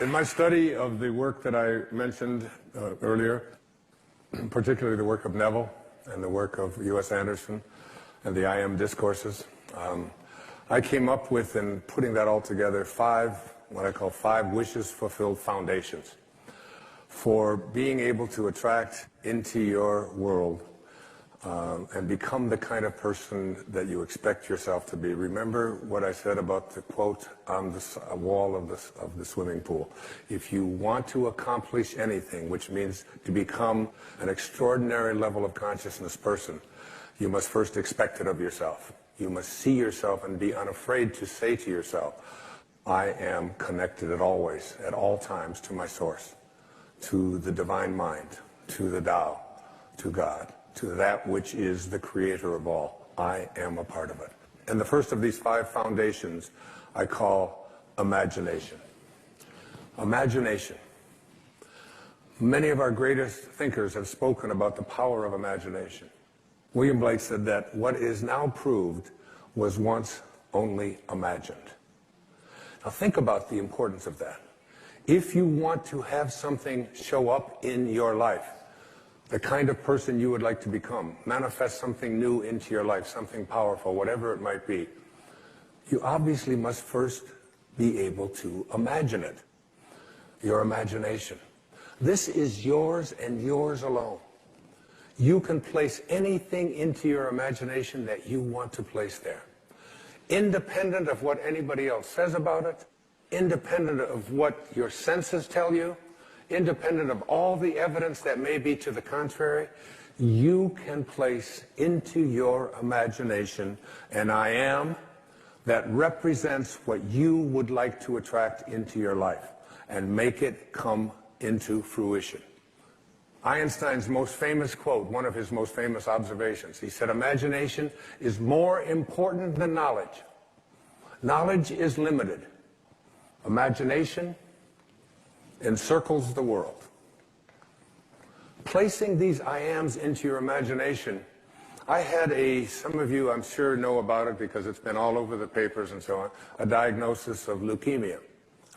In my study of the work that I mentioned earlier, particularly the work of Neville and the work of U.S. Anderson and the I Am discourses, I came up with, in putting that all together, what I call five wishes fulfilled foundations for being able to attract into your world and become the kind of person that you expect yourself to be. Remember what I said about the quote on the wall of the swimming pool. If you want to accomplish anything, which means to become an extraordinary level of consciousness person, you must first expect it of yourself. You must see yourself and be unafraid to say to yourself, I am connected at all times to my source, to the divine mind, to the Tao, to God, to that which is the creator of all. I am a part of it. And the first of these five foundations I call imagination. Imagination. Many of our greatest thinkers have spoken about the power of imagination. William Blake said that what is now proved was once only imagined. Now think about the importance of that. If you want to have something show up in your life, the kind of person you would like to become, manifest something new into your life, something powerful, whatever it might be, you obviously must first be able to imagine it. Your imagination. This is yours and yours alone. You can place anything into your imagination that you want to place there. Independent of what anybody else says about it, independent of what your senses tell you, independent of all the evidence that may be to the contrary, you can place into your imagination an I am that represents what you would like to attract into your life and make it come into fruition. Einstein's most famous quote, one of his most famous observations, he said, imagination is more important than knowledge. Knowledge is limited. Imagination encircles the world. Placing these I ams into your imagination, I had some of you I'm sure know about it because it's been all over the papers and so on, a diagnosis of leukemia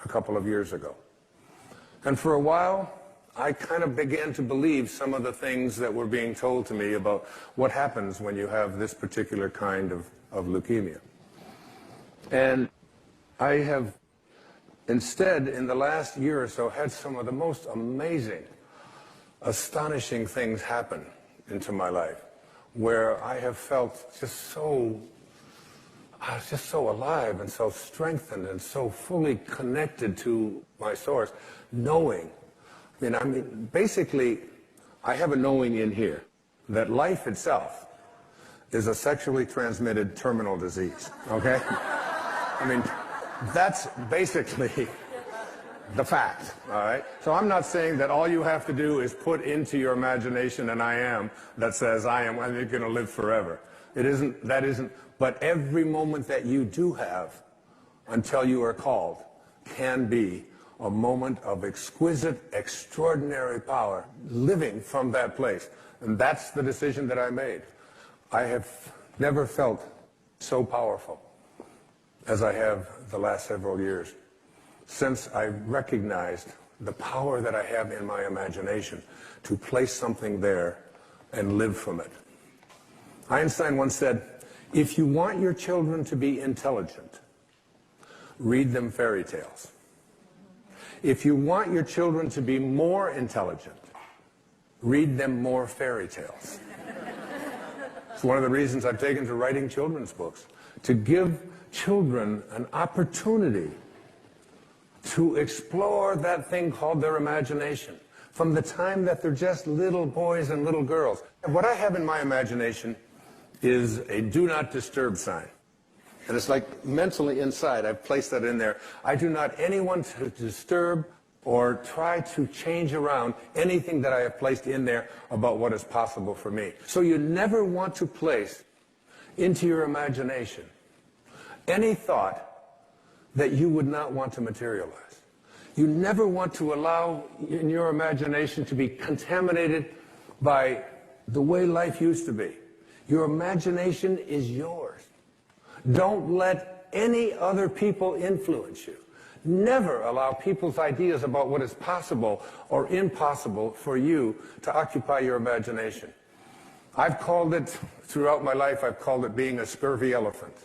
a couple of years ago. And for a while, I kind of began to believe some of the things that were being told to me about what happens when you have this particular kind of leukemia. And I have instead, in the last year or so, had some of the most amazing, astonishing things happen into my life, where I have felt just so alive and so strengthened and so fully connected to my source, knowing. Basically, I have a knowing in here that life itself is a sexually transmitted terminal disease, okay? That's basically the fact, all right? So I'm not saying that all you have to do is put into your imagination an I am that says, I'm going to live forever. That isn't, but every moment that you do have until you are called can be a moment of exquisite, extraordinary power living from that place. And that's the decision that I made. I have never felt so powerful as I have the last several years, since I recognized the power that I have in my imagination to place something there and live from it. Einstein once said, if you want your children to be intelligent, read them fairy tales. If you want your children to be more intelligent, read them more fairy tales. It's one of the reasons I've taken to writing children's books, to give children an opportunity to explore that thing called their imagination from the time that they're just little boys and little girls. And what I have in my imagination is a do not disturb sign. And it's like mentally inside, I've placed that in there. I do not anyone to disturb or try to change around anything that I have placed in there about what is possible for me. So you never want to place into your imagination any thought that you would not want to materialize. You never want to allow in your imagination to be contaminated by the way life used to be. Your imagination is yours. Don't let any other people influence you. Never allow people's ideas about what is possible or impossible for you to occupy your imagination. I've called it, throughout my life, I've called it being a scurvy elephant.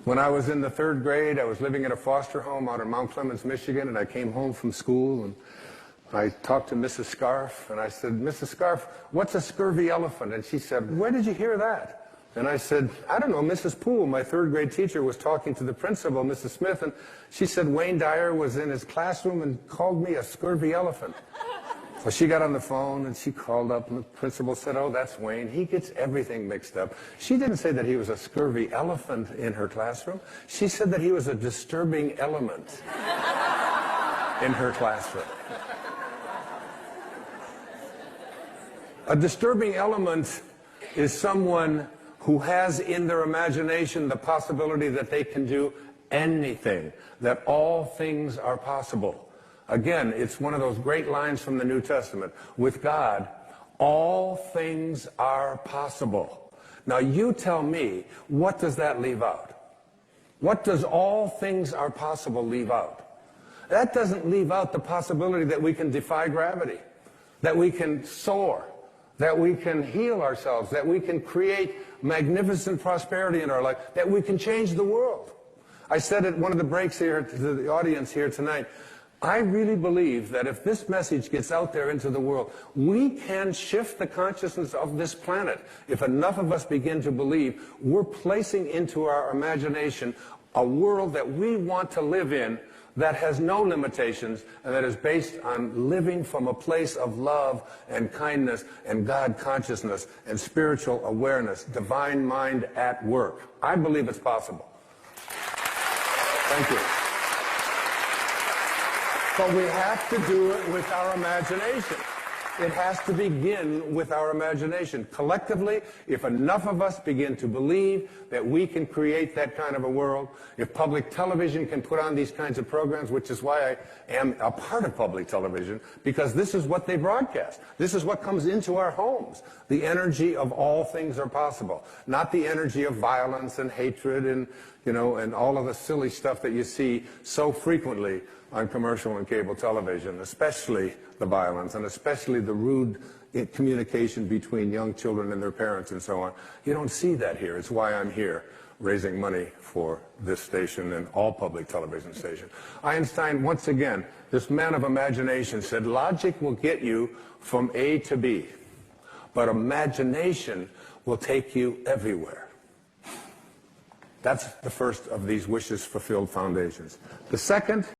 When I was in the 3rd grade, I was living in a foster home out in Mount Clemens, Michigan, and I came home from school, and I talked to Mrs. Scarf, and I said, Mrs. Scarf, what's a scurvy elephant? And she said, where did you hear that? And I said, I don't know, Mrs. Poole, my 3rd grade teacher, was talking to the principal, Mrs. Smith, and she said Wayne Dyer was in his classroom and called me a scurvy elephant. So she got on the phone and she called up, and the principal said, oh, that's Wayne. He gets everything mixed up. She didn't say that he was a scurvy elephant in her classroom. She said that he was a disturbing element in her classroom. A disturbing element is someone who has in their imagination the possibility that they can do anything, that all things are possible. Again, it's one of those great lines from the New Testament. With God, all things are possible. Now you tell me, what does that leave out? What does all things are possible leave out? That doesn't leave out the possibility that we can defy gravity, that we can soar, that we can heal ourselves, that we can create magnificent prosperity in our life, that we can change the world. I said at one of the breaks here to the audience here tonight, I really believe that if this message gets out there into the world, we can shift the consciousness of this planet. If enough of us begin to believe we're placing into our imagination a world that we want to live in, that has no limitations, and that is based on living from a place of love and kindness and God consciousness and spiritual awareness, divine mind at work. I believe it's possible. Thank you. But we have to do it with our imagination. It has to begin with our imagination. Collectively, if enough of us begin to believe that we can create that kind of a world, if public television can put on these kinds of programs, which is why I am a part of public television, because this is what they broadcast. This is what comes into our homes. The energy of all things are possible, not the energy of violence and hatred and, and all of the silly stuff that you see so frequently on commercial and cable television, especially the violence and especially the rude communication between young children and their parents and so on. You don't see that here. It's why I'm here raising money for this station and all public television stations. Einstein, once again, this man of imagination, said logic will get you from A to B, but imagination will take you everywhere. That's the first of these wishes fulfilled foundations. The second